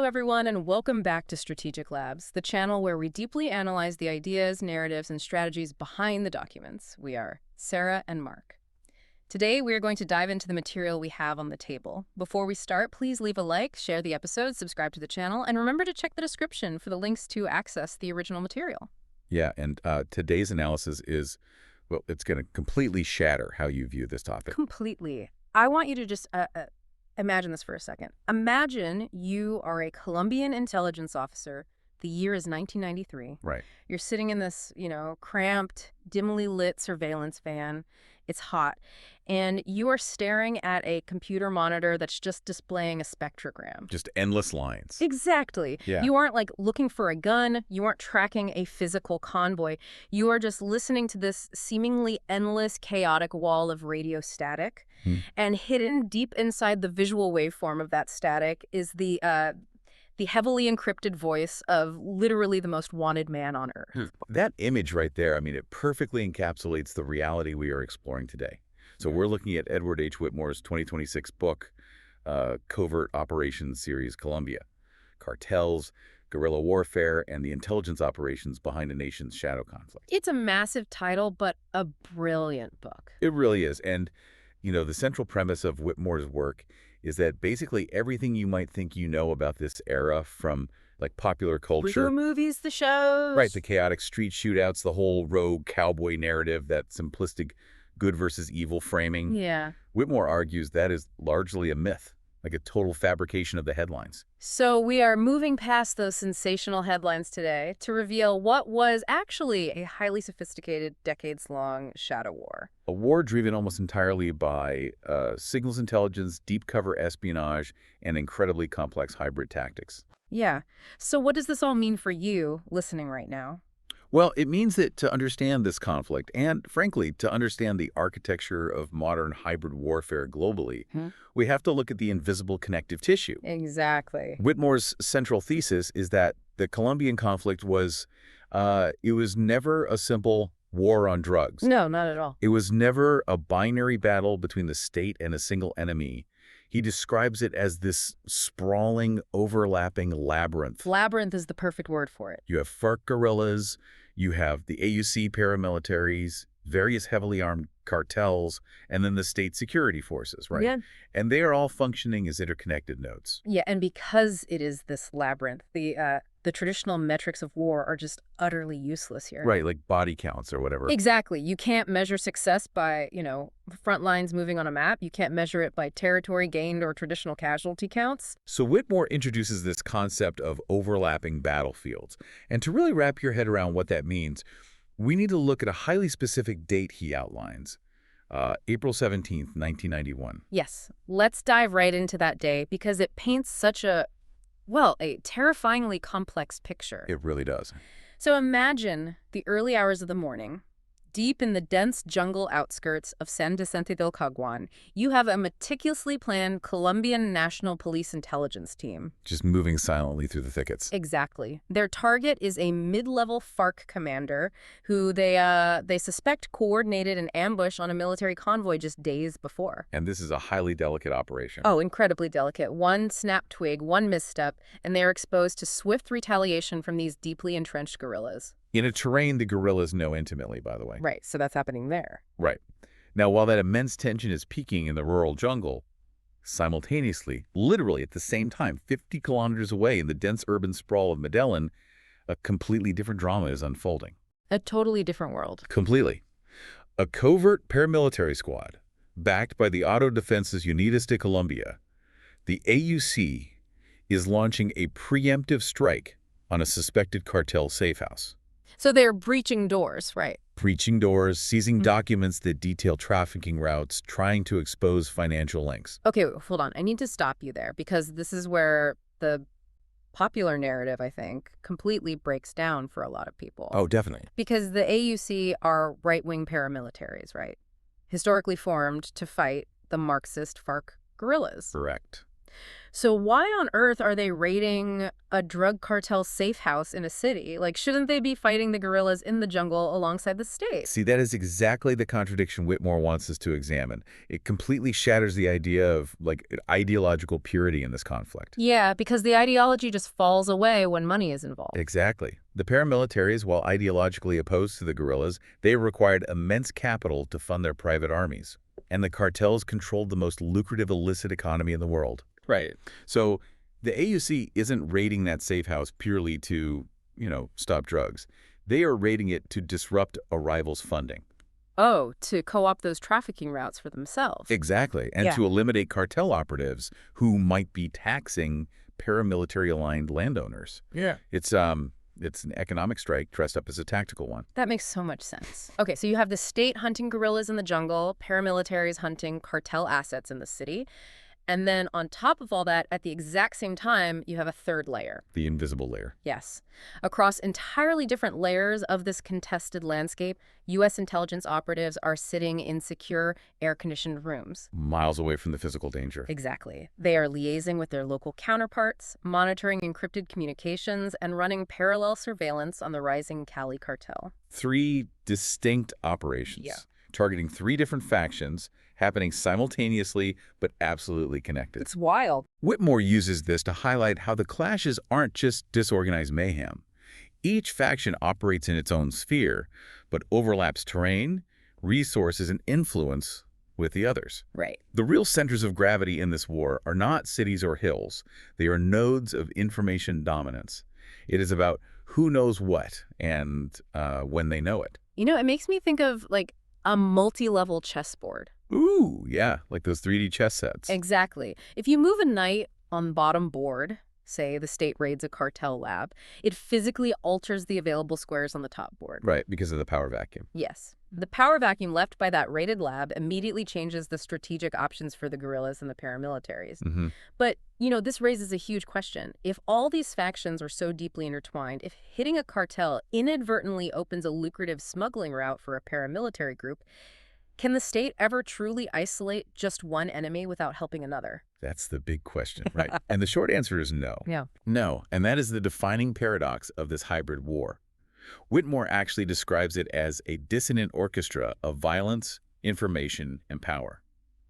everyone, and welcome back to Strategic Labs, the channel where we deeply analyze the ideas, narratives, and strategies behind the documents. We are Sarah and Mark. Today, we are going to dive into the material we have on the table. Before we start, please leave a like, share the episode, subscribe to the channel, and remember to check the description for the links to access the original material. Yeah, and today's analysis is, well, it's going to completely shatter how you view this topic. Completely. I want you to just imagine this for a second. Imagine you are a Colombian intelligence officer. The year is 1993. Right. You're sitting in this, cramped, dimly lit surveillance van. It's hot. And you are staring at a computer monitor that's just displaying a spectrogram. Just endless lines. Exactly. Yeah. You aren't looking for a gun. You aren't tracking a physical convoy. You are just listening to this seemingly endless, chaotic wall of radio static. And hidden deep inside the visual waveform of that static is the heavily encrypted voice of literally the most wanted man on Earth. That image right there, I mean, it perfectly encapsulates the reality we are exploring today. So we're looking at Edward H. Whitmore's 2026 book, Covert Operations Series, Colombia, Cartels, Guerrilla Warfare, and the Intelligence Operations Behind a Nation's Shadow Conflict. It's a massive title, but a brilliant book. It really is. And, the central premise of Whitmore's work is that basically everything you might think you know about this era, from popular culture, The movies, the shows. right, the chaotic street shootouts, the whole rogue cowboy narrative, that simplistic good versus evil framing. Yeah. Whitmore argues that is largely a myth, like a total fabrication of the headlines. So we are moving past those sensational headlines today to reveal what was actually a highly sophisticated, decades-long shadow war. A war driven almost entirely by signals intelligence, deep cover espionage, and incredibly complex hybrid tactics. Yeah. So what does this all mean for you listening right now? Well, it means that to understand this conflict, and frankly, to understand the architecture of modern hybrid warfare globally, we have to look at the invisible connective tissue. Exactly. Whitmore's central thesis is that the Colombian conflict was, it was never a simple war on drugs. No, not at all. It was never a binary battle between the state and a single enemy. He describes it as this sprawling, overlapping labyrinth. Labyrinth is the perfect word for it. You have FARC guerrillas, you have the AUC paramilitaries, various heavily armed cartels, and then the state security forces, right? Yeah. And they are all functioning as interconnected nodes. Yeah, and because it is this labyrinth, the traditional metrics of war are just utterly useless here. Right, like body counts or whatever. Exactly. You can't measure success by, front lines moving on a map. You can't measure it by territory gained or traditional casualty counts. So Whitmore introduces this concept of overlapping battlefields. And to really wrap your head around what that means, we need to look at a highly specific date he outlines, April 17th, 1991. Yes. Let's dive right into that day because it paints such a terrifyingly complex picture. It really does. So imagine the early hours of the morning. Deep in the dense jungle outskirts of San Vicente del Caguán, you have a meticulously planned Colombian National Police Intelligence team. Just moving silently through the thickets. Exactly. Their target is a mid-level FARC commander who they suspect coordinated an ambush on a military convoy just days before. And this is a highly delicate operation. Oh, incredibly delicate. One snap twig, one misstep, and they are exposed to swift retaliation from these deeply entrenched guerrillas. In a terrain the guerrillas know intimately, by the way. Right, so that's happening there. Right. Now, while that immense tension is peaking in the rural jungle, simultaneously, literally at the same time, 50 kilometers away in the dense urban sprawl of Medellin, a completely different drama is unfolding. A totally different world. Completely. A covert paramilitary squad, backed by the Autodefensas Unidas de Colombia, the AUC, is launching a preemptive strike on a suspected cartel safehouse. So they're breaching doors, right? Breaching doors, seizing documents that detail trafficking routes, trying to expose financial links. Okay, hold on. I need to stop you there because this is where the popular narrative, I think, completely breaks down for a lot of people. Oh, definitely. Because the AUC are right-wing paramilitaries, right? Historically formed to fight the Marxist FARC guerrillas. Correct. So why on earth are they raiding a drug cartel safe house in a city? Like, shouldn't they be fighting the guerrillas in the jungle alongside the state? See, that is exactly the contradiction Whitmore wants us to examine. It completely shatters the idea of, like, ideological purity in this conflict. Yeah, because the ideology just falls away when money is involved. Exactly. The paramilitaries, while ideologically opposed to the guerrillas, they required immense capital to fund their private armies. And the cartels controlled the most lucrative illicit economy in the world. Right. So the AUC isn't raiding that safe house purely to, stop drugs. They are raiding it to disrupt a rival's funding. Oh, to co-opt those trafficking routes for themselves. Exactly. And Yeah. to eliminate cartel operatives who might be taxing paramilitary-aligned landowners. Yeah. It's an economic strike dressed up as a tactical one. That makes so much sense. Okay, so you have the state hunting guerrillas in the jungle, paramilitaries hunting cartel assets in the city. And then on top of all that, at the exact same time, you have a third layer. The invisible layer. Yes. Across entirely different layers of this contested landscape, U.S. intelligence operatives are sitting in secure, air-conditioned rooms. Miles away from the physical danger. Exactly. They are liaising with their local counterparts, monitoring encrypted communications, and running parallel surveillance on the rising Cali cartel. 3 distinct operations. Yeah. Targeting 3 different factions, happening simultaneously but absolutely connected. It's wild. Whitmore uses this to highlight how the clashes aren't just disorganized mayhem. Each faction operates in its own sphere, but overlaps terrain, resources, and influence with the others. Right. The real centers of gravity in this war are not cities or hills. They are nodes of information dominance. It is about who knows what and when they know it. It makes me think of, like, a multi-level chessboard. Ooh, yeah, like those 3D chess sets. Exactly. If you move a knight on bottom board, say the state raids a cartel lab, it physically alters the available squares on the top board. Right, because of the power vacuum. Yes. The power vacuum left by that raided lab immediately changes the strategic options for the guerrillas and the paramilitaries. Mm-hmm. But, this raises a huge question. If all these factions are so deeply intertwined, if hitting a cartel inadvertently opens a lucrative smuggling route for a paramilitary group, can the state ever truly isolate just one enemy without helping another? That's the big question, right? And the short answer is no. Yeah. No, and that is the defining paradox of this hybrid war. Whitmore actually describes it as a dissonant orchestra of violence, information, and power.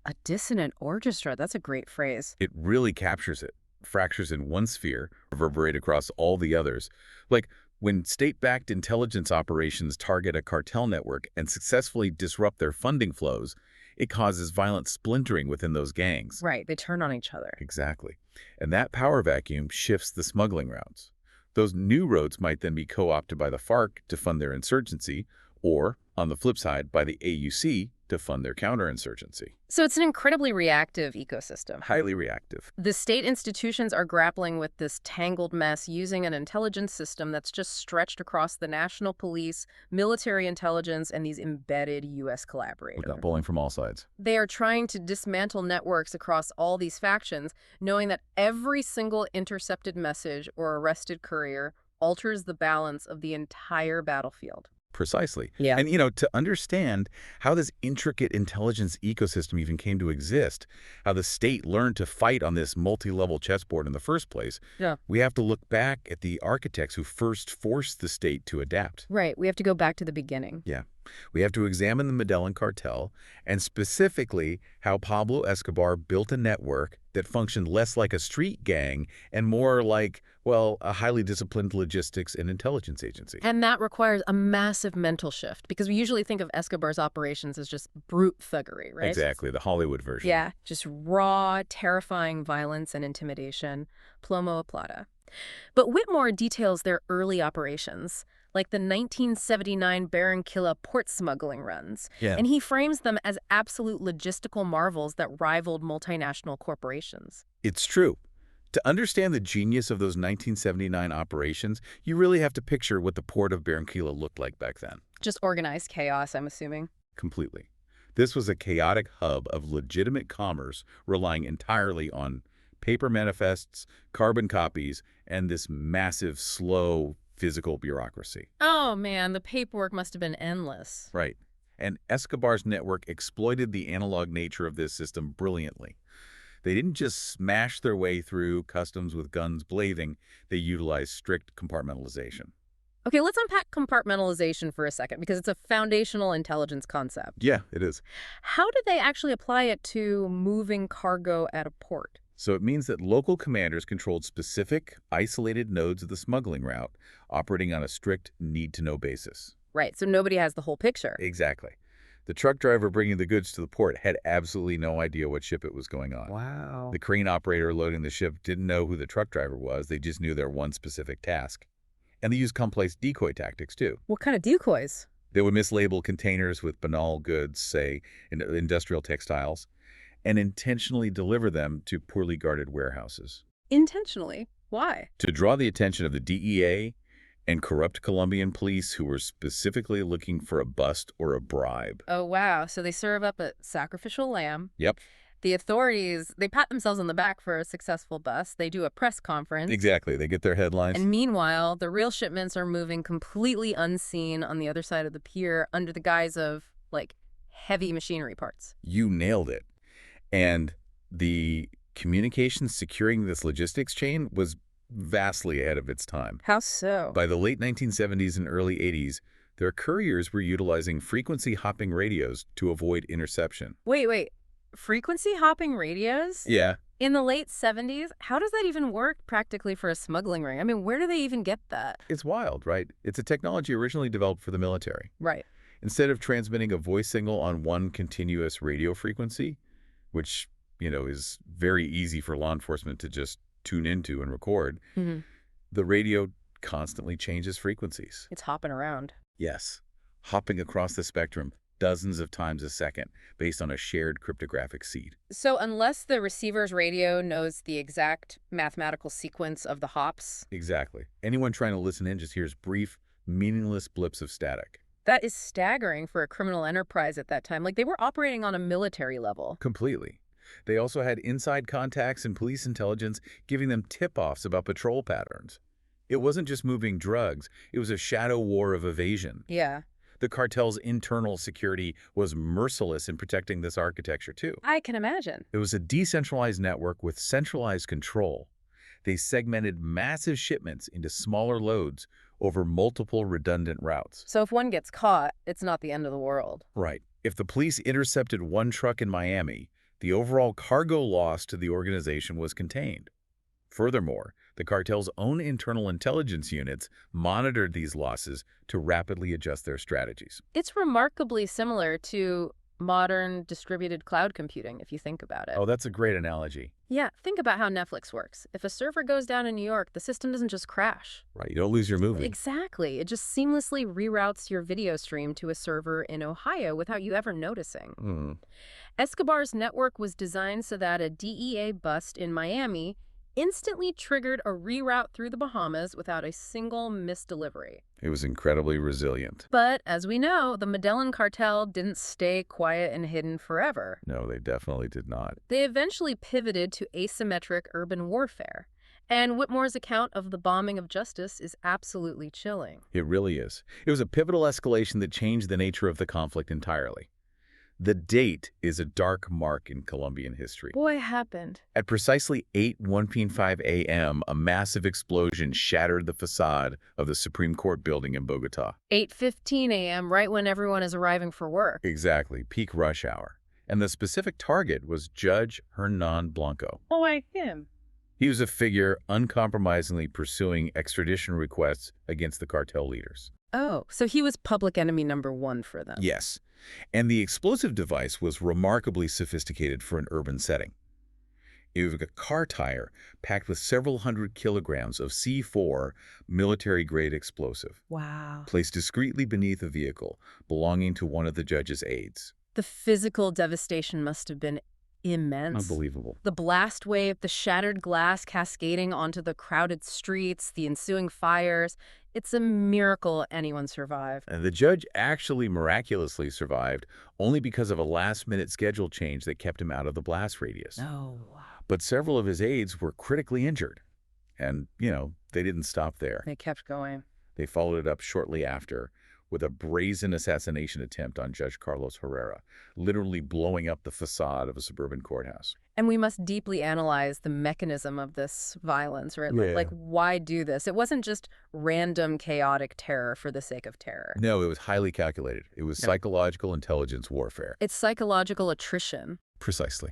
A dissonant orchestra. That's a great phrase. It really captures it. Fractures in one sphere reverberate across all the others. Like when state-backed intelligence operations target a cartel network and successfully disrupt their funding flows, it causes violent splintering within those gangs. Right. They turn on each other. Exactly. And that power vacuum shifts the smuggling routes. Those new roads might then be co-opted by the FARC to fund their insurgency, or, on the flip side, by the AUC to fund their counterinsurgency. So it's an incredibly reactive ecosystem. Highly reactive. The state institutions are grappling with this tangled mess using an intelligence system that's just stretched across the national police, military intelligence, and these embedded U.S. collaborators. Without bowling from all sides. They are trying to dismantle networks across all these factions, knowing that every single intercepted message or arrested courier alters the balance of the entire battlefield. Precisely. Yeah. And, to understand how this intricate intelligence ecosystem even came to exist, how the state learned to fight on this multi-level chessboard in the first place, we have to look back at the architects who first forced the state to adapt. Right. We have to go back to the beginning. Yeah. We have to examine the Medellin cartel and specifically how Pablo Escobar built a network that functioned less like a street gang and more like, a highly disciplined logistics and intelligence agency. And that requires a massive mental shift because we usually think of Escobar's operations as just brute thuggery, right? Exactly, the Hollywood version. Yeah, just raw, terrifying violence and intimidation, plomo a plata. But Whitmore details their early operations, like the 1979 Barranquilla port smuggling runs. Yeah. And he frames them as absolute logistical marvels that rivaled multinational corporations. It's true. To understand the genius of those 1979 operations, you really have to picture what the port of Barranquilla looked like back then. Just organized chaos, I'm assuming. Completely. This was a chaotic hub of legitimate commerce relying entirely on paper manifests, carbon copies, and this massive, slow, physical bureaucracy. Oh, man, the paperwork must have been endless. Right. And Escobar's network exploited the analog nature of this system brilliantly. They didn't just smash their way through customs with guns blazing. They utilized strict compartmentalization. Okay, let's unpack compartmentalization for a second because it's a foundational intelligence concept. Yeah, it is. How do they actually apply it to moving cargo at a port? So it means that local commanders controlled specific, isolated nodes of the smuggling route, operating on a strict need-to-know basis. Right, so nobody has the whole picture. Exactly. The truck driver bringing the goods to the port had absolutely no idea what ship it was going on. Wow. The crane operator loading the ship didn't know who the truck driver was. They just knew their one specific task. And they used complex decoy tactics, too. What kind of decoys? They would mislabel containers with banal goods, say, industrial textiles, and intentionally deliver them to poorly guarded warehouses. Intentionally? Why? To draw the attention of the DEA and corrupt Colombian police who were specifically looking for a bust or a bribe. Oh, wow. So they serve up a sacrificial lamb. Yep. The authorities, they pat themselves on the back for a successful bust. They do a press conference. Exactly. They get their headlines. And meanwhile, the real shipments are moving completely unseen on the other side of the pier under the guise of, like, heavy machinery parts. You nailed it. And the communications securing this logistics chain was vastly ahead of its time. How so? By the late 1970s and early 80s, their couriers were utilizing frequency-hopping radios to avoid interception. Wait. Frequency hopping radios? Yeah. In the late 70s? How does that even work practically for a smuggling ring? I mean, where do they even get that? It's wild, right? It's a technology originally developed for the military. Right. Instead of transmitting a voice signal on one continuous radio frequency, which, is very easy for law enforcement to just tune into and record, the radio constantly changes frequencies. It's hopping around. Yes, hopping across the spectrum dozens of times a second based on a shared cryptographic seed. So unless the receiver's radio knows the exact mathematical sequence of the hops... Exactly. Anyone trying to listen in just hears brief, meaningless blips of static. That is staggering for a criminal enterprise at that time. Like, they were operating on a military level. Completely. They also had inside contacts and police intelligence giving them tip-offs about patrol patterns. It wasn't just moving drugs. It was a shadow war of evasion. Yeah. The cartel's internal security was merciless in protecting this architecture, too. I can imagine. It was a decentralized network with centralized control. They segmented massive shipments into smaller loads over multiple redundant routes. So if one gets caught, it's not the end of the world. Right. If the police intercepted one truck in Miami, the overall cargo loss to the organization was contained. Furthermore, the cartel's own internal intelligence units monitored these losses to rapidly adjust their strategies. It's remarkably similar to modern distributed cloud computing, if you think about it. Oh, that's a great analogy. Yeah, think about how Netflix works. If a server goes down in New York, the system doesn't just crash. Right, you don't lose your movie. Exactly. It just seamlessly reroutes your video stream to a server in Ohio without you ever noticing. Escobar's network was designed so that a DEA bust in Miami instantly triggered a reroute through the Bahamas without a single missed delivery. It was incredibly resilient. But, as we know, the Medellin cartel didn't stay quiet and hidden forever. No, they definitely did not. They eventually pivoted to asymmetric urban warfare. And Whitmore's account of the bombing of Justice is absolutely chilling. It really is. It was a pivotal escalation that changed the nature of the conflict entirely. The date is a dark mark in Colombian history. What happened? At precisely 8:15 a.m., a massive explosion shattered the facade of the Supreme Court building in Bogota. 8:15 a.m., right when everyone is arriving for work. Exactly, peak rush hour. And the specific target was Judge Hernan Blanco. Oh, him. He was a figure uncompromisingly pursuing extradition requests against the cartel leaders. Oh, so he was public enemy number one for them. Yes. And the explosive device was remarkably sophisticated for an urban setting. It was a car tire packed with several hundred kilograms of C4 military-grade explosive, Wow. placed discreetly beneath a vehicle belonging to one of the judge's aides. The physical devastation must have been immense. Unbelievable. The blast wave, the shattered glass cascading onto the crowded streets, the ensuing fires. It's a miracle anyone survived. And the judge actually miraculously survived only because of a last-minute schedule change that kept him out of the blast radius. Oh. But several of his aides were critically injured. And, they didn't stop there. They kept going. They followed it up shortly after with a brazen assassination attempt on Judge Carlos Herrera, literally blowing up the facade of a suburban courthouse. And we must deeply analyze the mechanism of this violence, right? Yeah. Like, why do this? It wasn't just random, chaotic terror for the sake of terror. No, it was highly calculated. It was psychological intelligence warfare. It's psychological attrition. Precisely.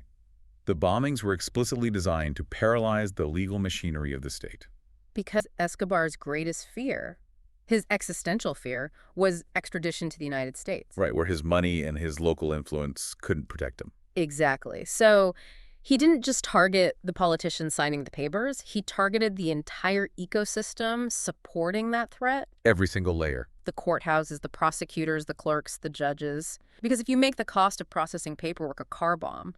The bombings were explicitly designed to paralyze the legal machinery of the state. Because Escobar's greatest fear, his existential fear, was extradition to the United States. Right, where his money and his local influence couldn't protect him. Exactly. So he didn't just target the politicians signing the papers. He targeted the entire ecosystem supporting that threat. Every single layer. The courthouses, the prosecutors, the clerks, the judges. Because if you make the cost of processing paperwork a car bomb,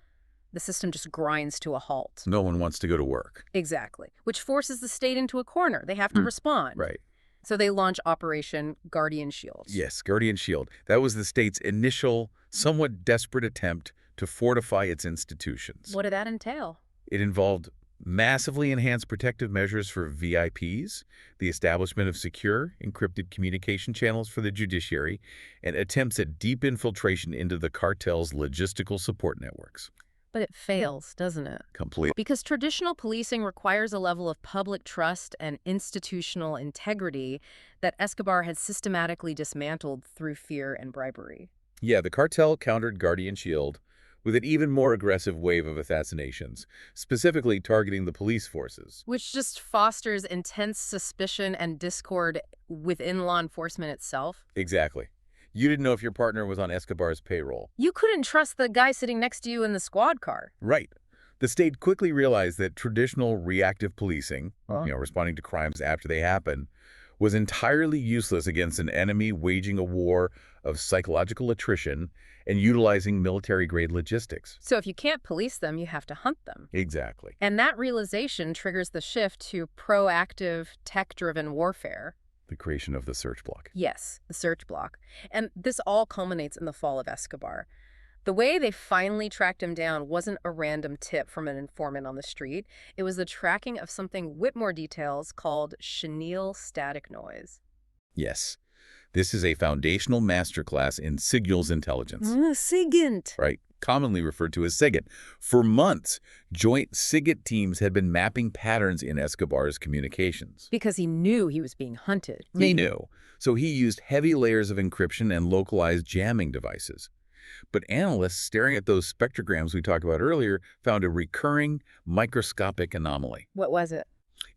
the system just grinds to a halt. No one wants to go to work. Exactly. Which forces the state into a corner. They have to respond. Right. So they launch Operation Guardian Shield. Yes, Guardian Shield. That was the state's initial, somewhat desperate attempt to fortify its institutions. What did that entail? It involved massively enhanced protective measures for VIPs, the establishment of secure, encrypted communication channels for the judiciary, and attempts at deep infiltration into the cartel's logistical support networks. But it fails, doesn't it? Completely. Because traditional policing requires a level of public trust and institutional integrity that Escobar had systematically dismantled through fear and bribery. Yeah, the cartel countered Guardian Shield with an even more aggressive wave of assassinations, specifically targeting the police forces. Which just fosters intense suspicion and discord within law enforcement itself. Exactly. You didn't know if your partner was on Escobar's payroll. You couldn't trust the guy sitting next to you in the squad car. Right. The state quickly realized that traditional reactive policing, responding to crimes after they happen, was entirely useless against an enemy waging a war of psychological attrition and utilizing military-grade logistics. So if you can't police them, you have to hunt them. Exactly. And that realization triggers the shift to proactive, tech-driven warfare. The creation of the search block. Yes, the search block. And this all culminates in the fall of Escobar. The way they finally tracked him down wasn't a random tip from an informant on the street. It was the tracking of something Whitmore details called chenille static noise. Yes. This is a foundational masterclass in signals intelligence. SIGINT. Right. Commonly referred to as SIGINT. For months, joint SIGINT teams had been mapping patterns in Escobar's communications. Because he knew he was being hunted. He knew. So he used heavy layers of encryption and localized jamming devices. But analysts staring at those spectrograms we talked about earlier found a recurring microscopic anomaly. What was it?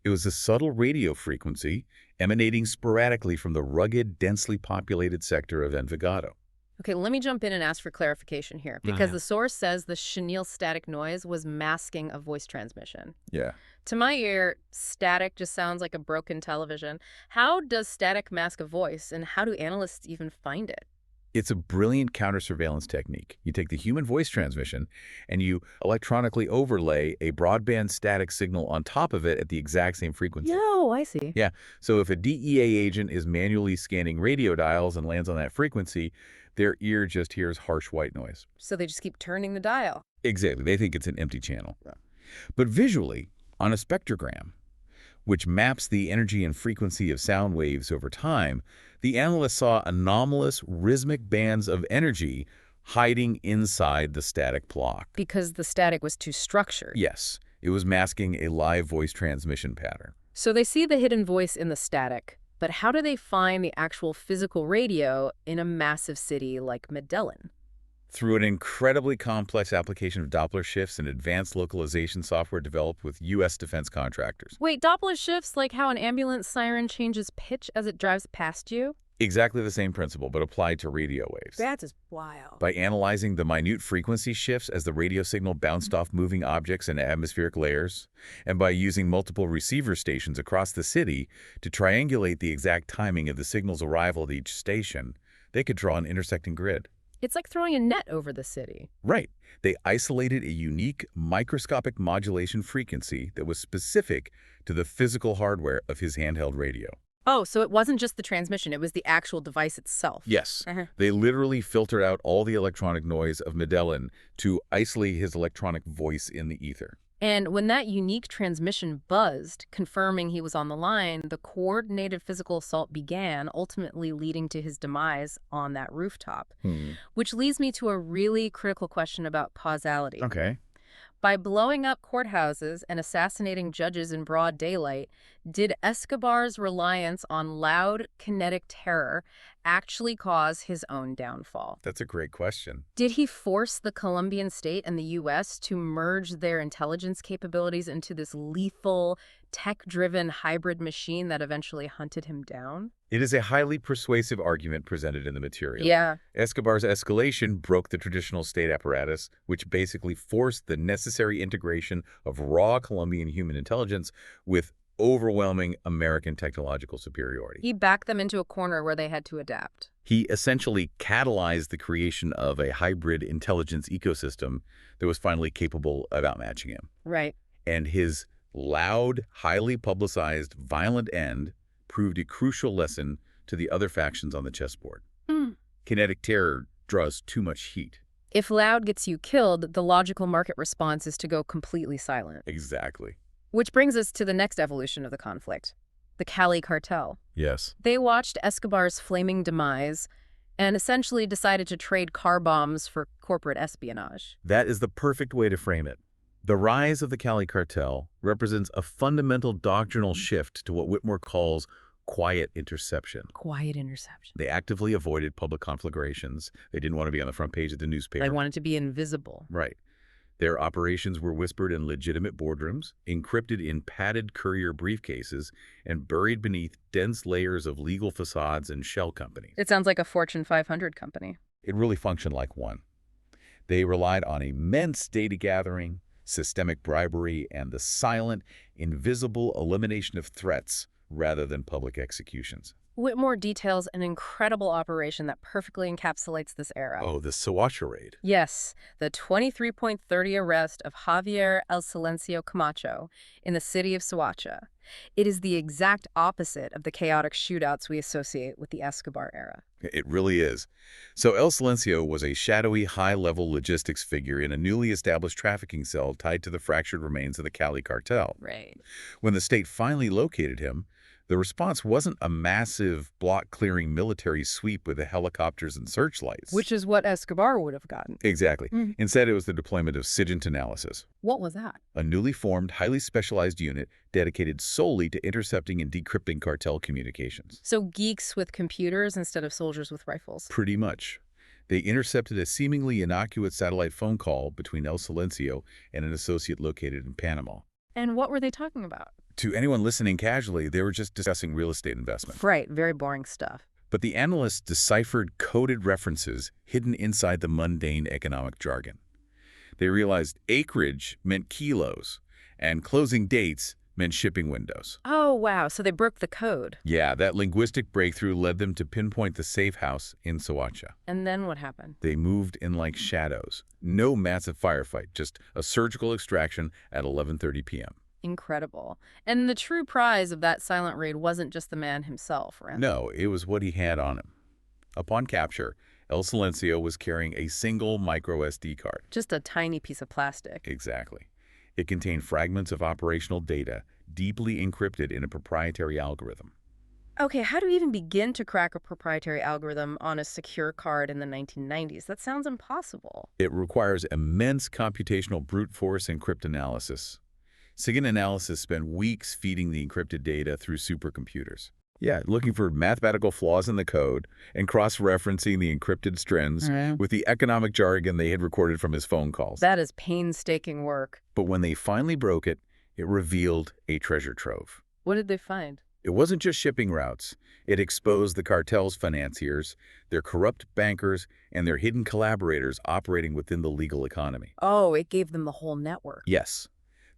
It was a subtle radio frequency emanating sporadically from the rugged, densely populated sector of Envigado. Okay, let me jump in and ask for clarification here, because the source says the chenille static noise was masking a voice transmission. Yeah. To my ear, static just sounds like a broken television. How does static mask a voice, and how do analysts even find it? It's a brilliant counter-surveillance technique. You take the human voice transmission and you electronically overlay a broadband static signal on top of it at the exact same frequency. Oh, I see. Yeah, so if a DEA agent is manually scanning radio dials and lands on that frequency, their ear just hears harsh white noise. So they just keep turning the dial. Exactly. They think it's an empty channel. Yeah. But visually, on a spectrogram, which maps the energy and frequency of sound waves over time, the analysts saw anomalous rhythmic bands of energy hiding inside the static block. Because the static was too structured. Yes, it was masking a live voice transmission pattern. So they see the hidden voice in the static, but how do they find the actual physical radio in a massive city like Medellin? Through an incredibly complex application of Doppler shifts and advanced localization software developed with U.S. defense contractors. Wait, Doppler shifts, like how an ambulance siren changes pitch as it drives past you? Exactly the same principle, but applied to radio waves. That's just wild. By analyzing the minute frequency shifts as the radio signal bounced off moving objects and atmospheric layers, and by using multiple receiver stations across the city to triangulate the exact timing of the signal's arrival at each station, they could draw an intersecting grid. It's like throwing a net over the city. Right. They isolated a unique microscopic modulation frequency that was specific to the physical hardware of his handheld radio. Oh, so it wasn't just the transmission, it was the actual device itself. Yes. They literally filtered out all the electronic noise of Medellin to isolate his electronic voice in the ether. And when that unique transmission buzzed, confirming he was on the line, the coordinated physical assault began, ultimately leading to his demise on that rooftop. Which leads me to a really critical question about causality. Okay. By blowing up courthouses and assassinating judges in broad daylight, did Escobar's reliance on loud, kinetic terror actually cause his own downfall? That's a great question. Did he force the Colombian state and the U.S. to merge their intelligence capabilities into this lethal, tech-driven hybrid machine that eventually hunted him down? It is a highly persuasive argument presented in the material. Yeah. Escobar's escalation broke the traditional state apparatus, which basically forced the necessary integration of raw Colombian human intelligence with overwhelming American technological superiority. He backed them into a corner where they had to adapt. He essentially catalyzed the creation of a hybrid intelligence ecosystem that was finally capable of outmatching him. Right. And his loud, highly publicized, violent end proved a crucial lesson to the other factions on the chessboard. Kinetic terror draws too much heat. If loud gets you killed, the logical market response is to go completely silent. Exactly. Which brings us to the next evolution of the conflict, the Cali cartel. Yes. They watched Escobar's flaming demise and essentially decided to trade car bombs for corporate espionage. That is the perfect way to frame it. The rise of the Cali cartel represents a fundamental doctrinal shift to what Whitmore calls quiet interception. Quiet interception. They actively avoided public conflagrations. They didn't want to be on the front page of the newspaper. They wanted to be invisible. Right. Their operations were whispered in legitimate boardrooms, encrypted in padded courier briefcases, and buried beneath dense layers of legal facades and shell companies. It sounds like a Fortune 500 company. It really functioned like one. They relied on immense data gathering, systemic bribery, and the silent, invisible elimination of threats rather than public executions. Whitmore details an incredible operation that perfectly encapsulates this era. Oh, the Soacha raid. Yes, the 23.30 arrest of Javier El Silencio Camacho in the city of Soacha. It is the exact opposite of the chaotic shootouts we associate with the Escobar era. It really is. So El Silencio was a shadowy, high-level logistics figure in a newly established trafficking cell tied to the fractured remains of the Cali cartel. Right. When the state finally located him, the response wasn't a massive, block-clearing military sweep with the helicopters and searchlights. Which is what Escobar would have gotten. Exactly. Instead, it was the deployment of SIGINT analysis, What was that? a newly formed, highly specialized unit dedicated solely to intercepting and decrypting cartel communications. So geeks with computers instead of soldiers with rifles. Pretty much. They intercepted a seemingly innocuous satellite phone call between El Silencio and an associate located in Panama. And what were they talking about? To anyone listening casually, they were just discussing real estate investment. Right, very boring stuff. But the analysts deciphered coded references hidden inside the mundane economic jargon. They realized acreage meant kilos, and closing dates meant shipping windows. Oh, wow, so they broke the code. Yeah, that linguistic breakthrough led them to pinpoint the safe house in Soacha. And then what happened? They moved in like shadows. No massive firefight, just a surgical extraction at 11:30 p.m. Incredible. And the true prize of that silent raid wasn't just the man himself, right? No, it was what he had on him. Upon capture, El Silencio was carrying a single micro SD card. Just a tiny piece of plastic. Exactly. It contained fragments of operational data, deeply encrypted in a proprietary algorithm. Okay, how do we even begin to crack a proprietary algorithm on a secure card in the 1990s? That sounds impossible. It requires immense computational brute force and cryptanalysis. SIGINT analysis spent weeks feeding the encrypted data through supercomputers. Yeah, looking for mathematical flaws in the code and cross-referencing the encrypted strings with the economic jargon they had recorded from his phone calls. That is painstaking work. But when they finally broke it, it revealed a treasure trove. What did they find? It wasn't just shipping routes. It exposed the cartel's financiers, their corrupt bankers, and their hidden collaborators operating within the legal economy. Oh, it gave them the whole network. Yes.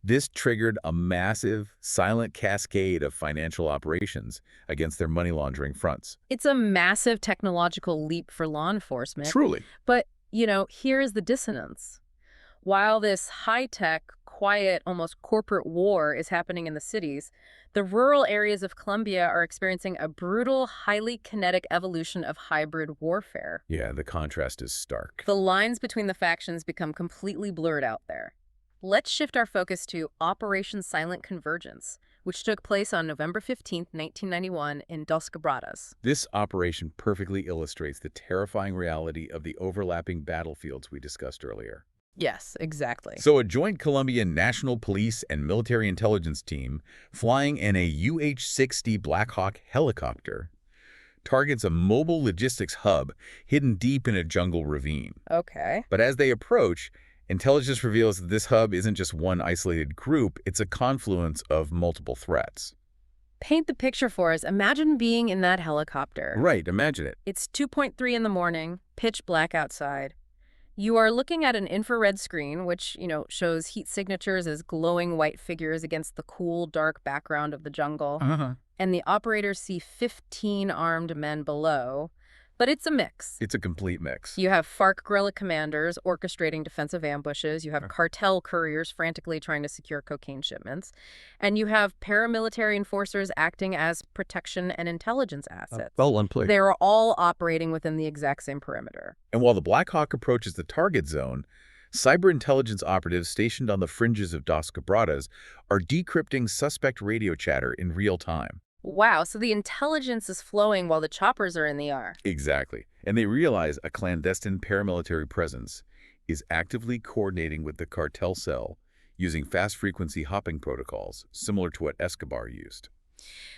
This triggered a massive, silent cascade of financial operations against their money laundering fronts. It's a massive technological leap for law enforcement. Truly. But, here is the dissonance. While this high-tech, quiet, almost corporate war is happening in the cities, the rural areas of Colombia are experiencing a brutal, highly kinetic evolution of hybrid warfare. Yeah, the contrast is stark. The lines between the factions become completely blurred out there. let's shift our focus to Operation Silent Convergence, which took place on November 15, 1991 in Dos Quebradas. This operation perfectly illustrates the terrifying reality of the overlapping battlefields we discussed earlier. Yes, exactly. So a joint Colombian National Police and Military Intelligence team flying in a UH-60 Black Hawk helicopter targets a mobile logistics hub hidden deep in a jungle ravine. Okay. But as they approach, intelligence reveals that this hub isn't just one isolated group, it's a confluence of multiple threats. Paint the picture for us. Imagine being in that helicopter. Right, imagine it. It's 2:3 in the morning, pitch black outside. You are looking at an infrared screen, which, shows heat signatures as glowing white figures against the cool, dark background of the jungle. And the operators see 15 armed men below, but it's a mix. It's a complete mix. You have FARC guerrilla commanders orchestrating defensive ambushes. You have cartel couriers frantically trying to secure cocaine shipments. And you have paramilitary enforcers acting as protection and intelligence assets. They are all operating within the exact same perimeter. And while the Black Hawk approaches the target zone, cyber intelligence operatives stationed on the fringes of Dos Quebradas are decrypting suspect radio chatter in real time. Wow, so the intelligence is flowing while the choppers are in the air. Exactly. And they realize a clandestine paramilitary presence is actively coordinating with the cartel cell using fast-frequency hopping protocols, similar to what Escobar used.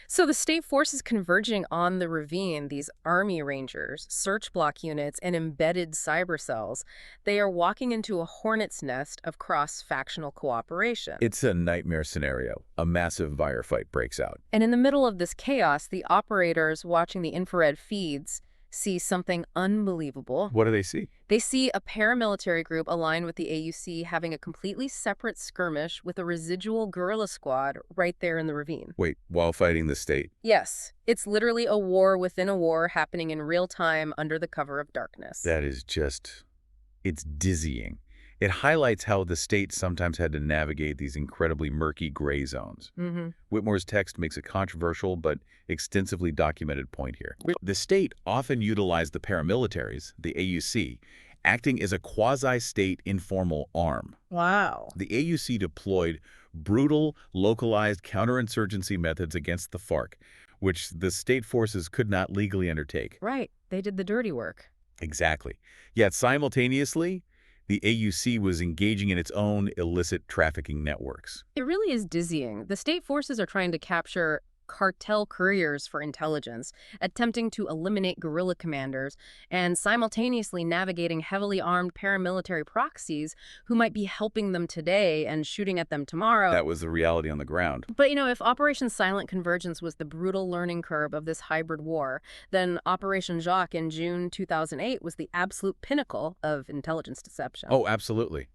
So the state forces converging on the ravine, these army rangers, search block units, and embedded cyber cells, they are walking into a hornet's nest of cross-factional cooperation. It's a nightmare scenario. A massive firefight breaks out. And in the middle of this chaos, the operators watching the infrared feeds see something unbelievable. What do they see? They see a paramilitary group aligned with the AUC having a completely separate skirmish with a residual guerrilla squad right there in the ravine. Wait, while fighting the state? Yes, it's literally a war within a war happening in real time under the cover of darkness. That is it's dizzying. It highlights how the state sometimes had to navigate these incredibly murky gray zones. Whitmore's text makes a controversial but extensively documented point here. The state often utilized the paramilitaries, the AUC, acting as a quasi-state informal arm. Wow. The AUC deployed brutal, localized counterinsurgency methods against the FARC, which the state forces could not legally undertake. Right. They did the dirty work. Exactly. Yet simultaneously, the AUC was engaging in its own illicit trafficking networks. It really is dizzying. The state forces are trying to capture cartel couriers for intelligence, attempting to eliminate guerrilla commanders, and simultaneously navigating heavily armed paramilitary proxies who might be helping them today and shooting at them tomorrow. That was the reality on the ground. But, if Operation Silent Convergence was the brutal learning curve of this hybrid war, then Operation Jacques in June 2008 was the absolute pinnacle of intelligence deception. Oh, absolutely.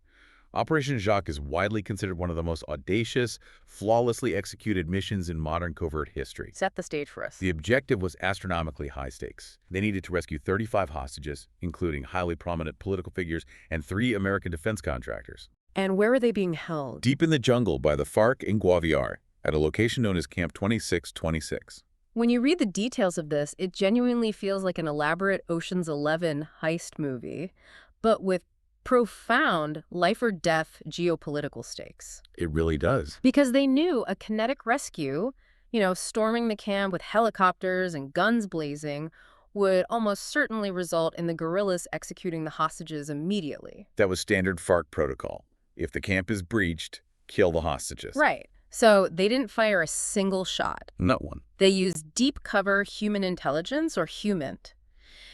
Operation Jacques is widely considered one of the most audacious, flawlessly executed missions in modern covert history. Set the stage for us. The objective was astronomically high stakes. They needed to rescue 35 hostages, including highly prominent political figures and 3 American defense contractors. And where are they being held? Deep in the jungle by the FARC in Guaviare, at a location known as Camp 2626. When you read the details of this, it genuinely feels like an elaborate Ocean's 11 heist movie, but with profound life-or-death geopolitical stakes. It really does. Because they knew a kinetic rescue, storming the camp with helicopters and guns blazing, would almost certainly result in the guerrillas executing the hostages immediately. That was standard FARC protocol. If the camp is breached, kill the hostages. Right. So they didn't fire a single shot. Not one. They used deep cover human intelligence, or HUMINT.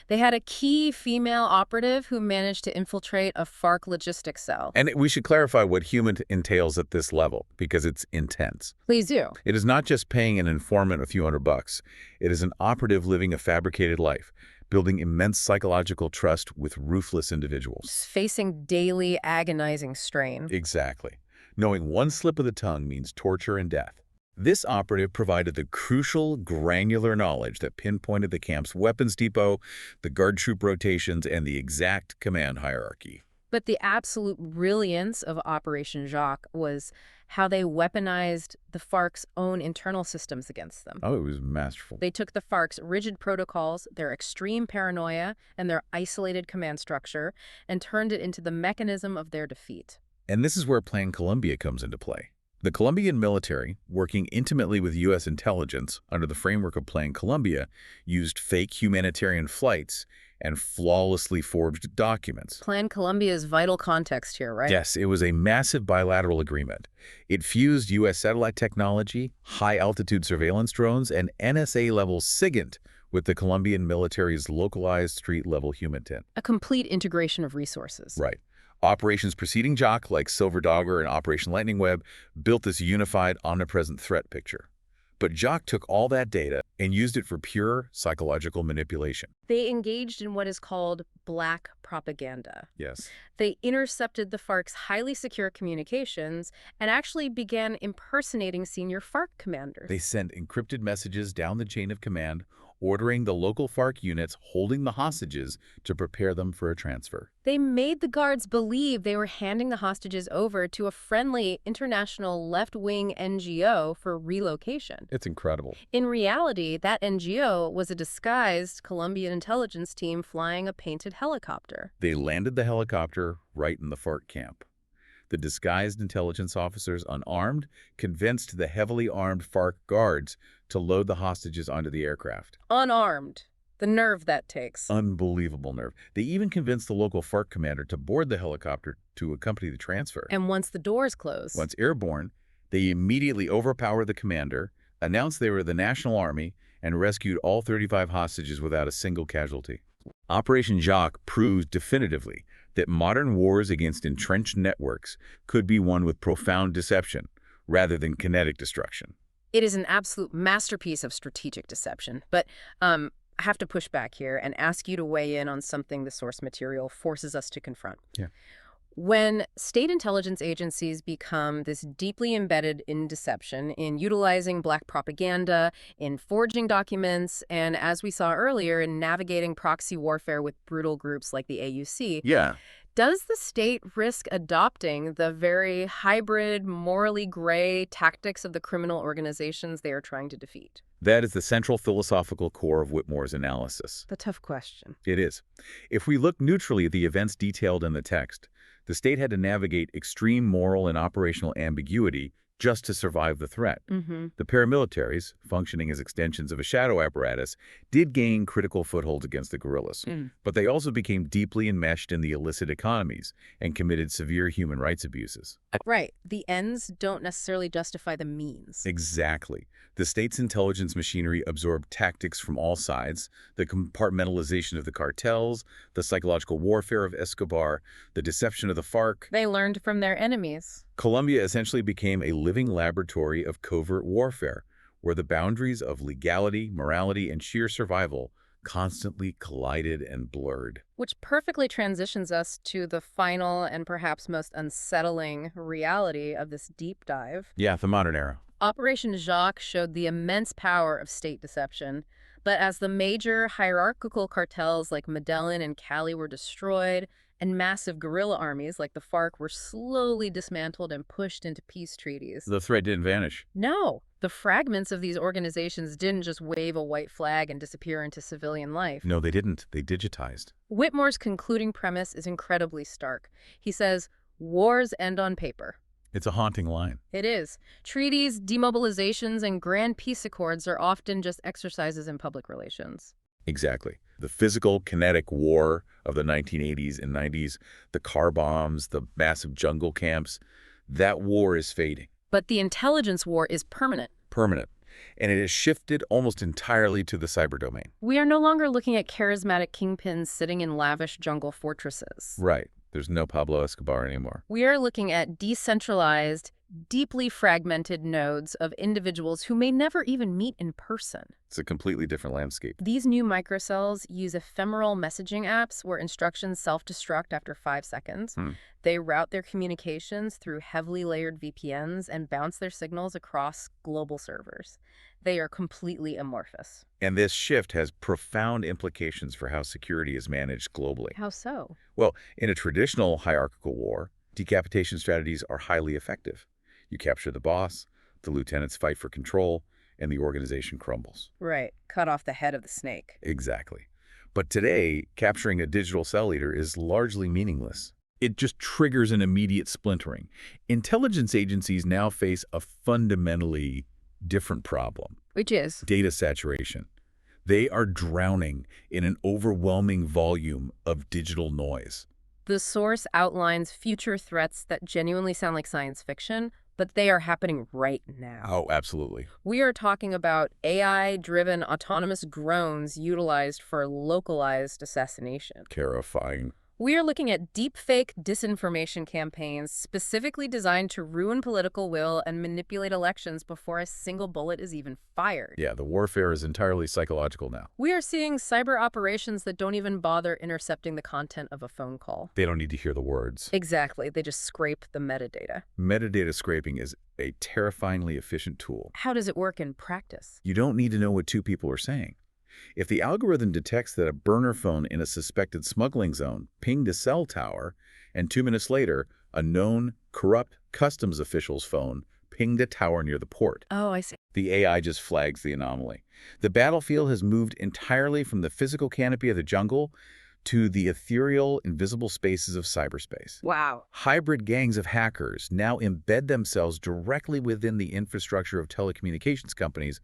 They had a key female operative who managed to infiltrate a FARC logistics cell. And we should clarify what HUMINT entails at this level, because it's intense. Please do. It is not just paying an informant a few $100. It is an operative living a fabricated life, building immense psychological trust with ruthless individuals. Facing daily agonizing strain. Exactly. Knowing one slip of the tongue means torture and death. This operative provided the crucial, granular knowledge that pinpointed the camp's weapons depot, the guard troop rotations, and the exact command hierarchy. But the absolute brilliance of Operation Jacques was how they weaponized the FARC's own internal systems against them. Oh, it was masterful. They took the FARC's rigid protocols, their extreme paranoia, and their isolated command structure, and turned it into the mechanism of their defeat. And this is where Plan Colombia comes into play. The Colombian military, working intimately with U.S. intelligence under the framework of Plan Colombia, used fake humanitarian flights and flawlessly forged documents. Plan Colombia's vital context here, right? Yes, it was a massive bilateral agreement. It fused U.S. satellite technology, high-altitude surveillance drones, and NSA-level SIGINT with the Colombian military's localized street-level human tent. A complete integration of resources. Right. Operations preceding JOC, like Silver Dogger and Operation Lightning Web, built this unified, omnipresent threat picture. But JOC took all that data and used it for pure psychological manipulation. They engaged in what is called black propaganda. Yes. They intercepted the FARC's highly secure communications and actually began impersonating senior FARC commanders. They sent encrypted messages down the chain of command, ordering the local FARC units holding the hostages to prepare them for a transfer. They made the guards believe they were handing the hostages over to a friendly international left-wing NGO for relocation. It's incredible. In reality, that NGO was a disguised Colombian intelligence team flying a painted helicopter. They landed the helicopter right in the FARC camp. The disguised intelligence officers, unarmed, convinced the heavily armed FARC guards to load the hostages onto the aircraft. Unarmed. The nerve that takes. Unbelievable nerve. They even convinced the local FARC commander to board the helicopter to accompany the transfer. And once the doors close... Once airborne, they immediately overpowered the commander, announced they were the National Army, and rescued all 35 hostages without a single casualty. Operation JOC proved definitively that modern wars against entrenched networks could be won with profound deception rather than kinetic destruction. It is an absolute masterpiece of strategic deception. But I have to push back here and ask you to weigh in on something the source material forces us to confront. Yeah. When state intelligence agencies become this deeply embedded in deception, in utilizing black propaganda, in forging documents, and as we saw earlier, in navigating proxy warfare with brutal groups like the AUC, does the state risk adopting the very hybrid, morally gray tactics of the criminal organizations they are trying to defeat? That is the central philosophical core of Whitmore's analysis. The tough question. It is. If we look neutrally at the events detailed in the text, the state had to navigate extreme moral and operational ambiguity just to survive the threat. The paramilitaries, functioning as extensions of a shadow apparatus, did gain critical footholds against the guerrillas. But they also became deeply enmeshed in the illicit economies and committed severe human rights abuses. Right. The ends don't necessarily justify the means. Exactly. The state's intelligence machinery absorbed tactics from all sides, the compartmentalization of the cartels, the psychological warfare of Escobar, the deception of the FARC. They learned from their enemies. Colombia essentially became a living laboratory of covert warfare, where the boundaries of legality, morality, and sheer survival constantly collided and blurred. Which perfectly transitions us to the final and perhaps most unsettling reality of this deep dive. Yeah, the modern era. Operation JOC showed the immense power of state deception, but as the major hierarchical cartels like Medellin and Cali were destroyed, and massive guerrilla armies like the FARC were slowly dismantled and pushed into peace treaties. The threat didn't vanish. No, the fragments of these organizations didn't just wave a white flag and disappear into civilian life. No, they didn't. They digitized. Whitmore's concluding premise is incredibly stark. He says, wars end on paper. It's a haunting line. It is. Treaties, demobilizations, and grand peace accords are often just exercises in public relations. Exactly. The physical, kinetic war of the 1980s and 90s, the car bombs, the massive jungle camps, that war is fading. But the intelligence war is permanent. Permanent. And it has shifted almost entirely to the cyber domain. We are no longer looking at charismatic kingpins sitting in lavish jungle fortresses. Right. There's no Pablo Escobar anymore. We are looking at decentralized, deeply fragmented nodes of individuals who may never even meet in person. It's a completely different landscape. These new microcells use ephemeral messaging apps where instructions self-destruct after 5 seconds. They route their communications through heavily layered VPNs and bounce their signals across global servers. They are completely amorphous. And this shift has profound implications for how security is managed globally. How so? Well, in a traditional hierarchical war, decapitation strategies are highly effective. You capture the boss, the lieutenants fight for control, and the organization crumbles. Right. Cut off the head of the snake. Exactly. But today, capturing a digital cell leader is largely meaningless. It just triggers an immediate splintering. Intelligence agencies now face a fundamentally different problem: Which is? data saturation. They are drowning in an overwhelming volume of digital noise. The source outlines future threats that genuinely sound like science fiction, but they are happening right now. Oh, absolutely. We are talking about AI-driven autonomous drones utilized for localized assassination. Terrifying. We are looking at deepfake disinformation campaigns specifically designed to ruin political will and manipulate elections before a single bullet is even fired. Yeah, the warfare is entirely psychological now. We are seeing cyber operations that don't even bother intercepting the content of a phone call. They don't need to hear the words. Exactly. They just scrape the metadata. Metadata scraping is a terrifyingly efficient tool. How does it work in practice? You don't need to know what two people are saying. If the algorithm detects that a burner phone in a suspected smuggling zone pinged a cell tower, and 2 minutes later, a known, corrupt customs official's phone pinged a tower near the port, Oh, I see. the AI just flags the anomaly. The battlefield has moved entirely from the physical canopy of the jungle to the ethereal, invisible spaces of cyberspace. Wow. Hybrid gangs of hackers now embed themselves directly within the infrastructure of telecommunications companies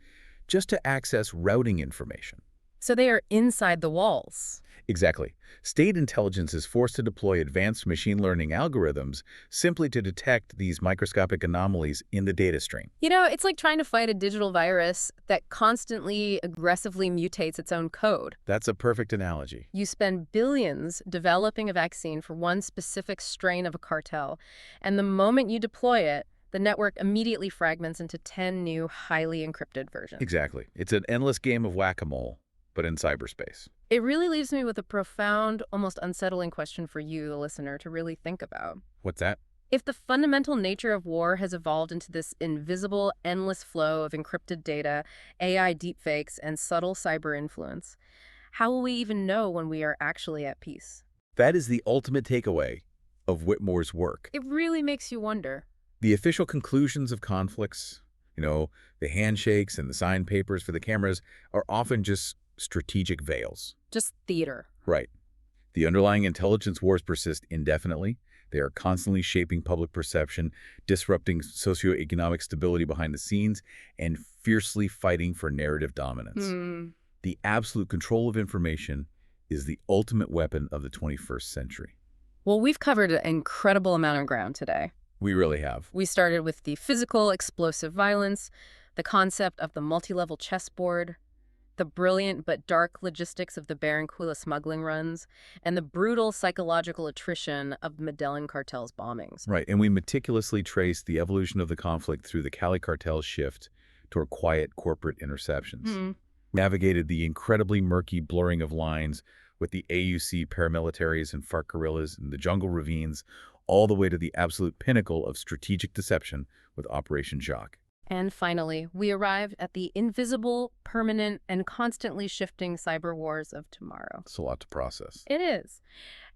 just to access routing information. So they are inside the walls. Exactly. State intelligence is forced to deploy advanced machine learning algorithms simply to detect these microscopic anomalies in the data stream. You know, it's like trying to fight a digital virus that constantly, aggressively mutates its own code. That's a perfect analogy. You spend billions developing a vaccine for one specific strain of a cartel, and the moment you deploy it, the network immediately fragments into 10 new, highly encrypted versions. Exactly. It's an endless game of whack-a-mole, but in cyberspace. It really leaves me with a profound, almost unsettling question for you, the listener, to really think about. What's that? If the fundamental nature of war has evolved into this invisible, endless flow of encrypted data, AI deepfakes, and subtle cyber influence, how will we even know when we are actually at peace? That is the ultimate takeaway of Whitmore's work. It really makes you wonder. The official conclusions of conflicts, the handshakes and the signed papers for the cameras, are often just strategic veils. Just theater. Right. The underlying intelligence wars persist indefinitely. They are constantly shaping public perception, disrupting socioeconomic stability behind the scenes, and fiercely fighting for narrative dominance. The absolute control of information is the ultimate weapon of the 21st century. Well, we've covered an incredible amount of ground today. We really have. We started with the physical, explosive violence, the concept of the multi-level chessboard, the brilliant but dark logistics of the Barranquilla smuggling runs, and the brutal psychological attrition of Medellin cartel's bombings. Right, and we meticulously traced the evolution of the conflict through the Cali cartel's shift toward quiet corporate interceptions. Navigated the incredibly murky blurring of lines with the AUC paramilitaries and FARC guerrillas in the jungle ravines, all the way to the absolute pinnacle of strategic deception with Operation Jacques. And finally, we arrived at the invisible, permanent, and constantly shifting cyber wars of tomorrow. It's a lot to process. It is.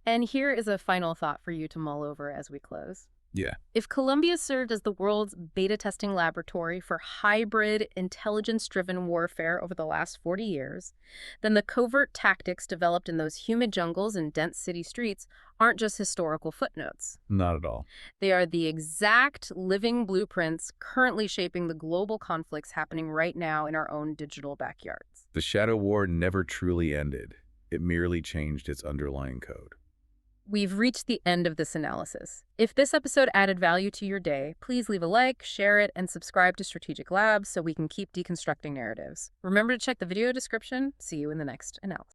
And here is a final thought for you to mull over as we close. Yeah. If Colombia served as the world's beta testing laboratory for hybrid, intelligence-driven warfare over the last 40 years, then the covert tactics developed in those humid jungles and dense city streets aren't just historical footnotes. Not at all. They are the exact living blueprints currently shaping the global conflicts happening right now in our own digital backyards. The Shadow War never truly ended. It merely changed its underlying code. We've reached the end of this analysis. If this episode added value to your day, please leave a like, share it, and subscribe to Strategic Labs so we can keep deconstructing narratives. Remember to check the video description. See you in the next analysis.